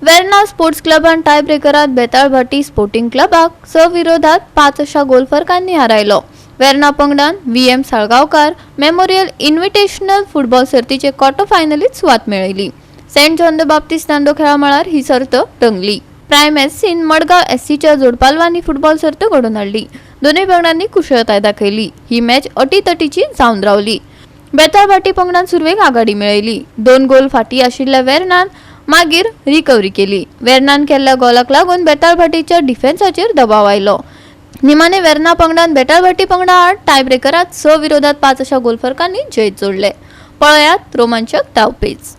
Verna sports क्लबान tie ब्रेकरात Betal baati sporting क्लबाक 6 विरोधात 5 अशा गोल फरकांनी हारायलो. वेर्ना पंगडान VM साळगावकार मेमोरियल इन्व्हिटेशनल फुटबॉल सर्तीचे क्वार्टर फायनलीत सुवात मेळयली. सेंट जॉन द बाप्टिस्ट दांडो खेळा मळार ही सर्त रंगली. प्रायम SCन मडगाव SCच्या जोडपालवांनी फुटबॉल सर्त घडोवन हाडली. दोनूय पंगडांनी कुशळटाय दाखयली. ही मॅच अटीतटीची जावन रावली. बेताळ भाटी पंगडान सुरवेक आघाडी मेळयली. 2 गोल फाटी आशिल्ल्या वेर्नान मागीर रिकव्हरी केली. वेर्नान केल्ल्या गोलाक लागून बेताळ भाटीच्या डिफेन्साचेर दबाव आयलो. निमाणे वेर्ना पंगडान बेताळ भाटी पंगडा आड टाय ब्रेकरात 6 विरोधात 5 अशा गोल फरकांनी जैत जोडले. पळयात रोमांचक धावपेच.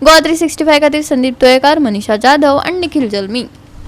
गोवा 365 खातीर संदीप तोयेकार, मनीषा जाधव आणि निखिल जल्मी.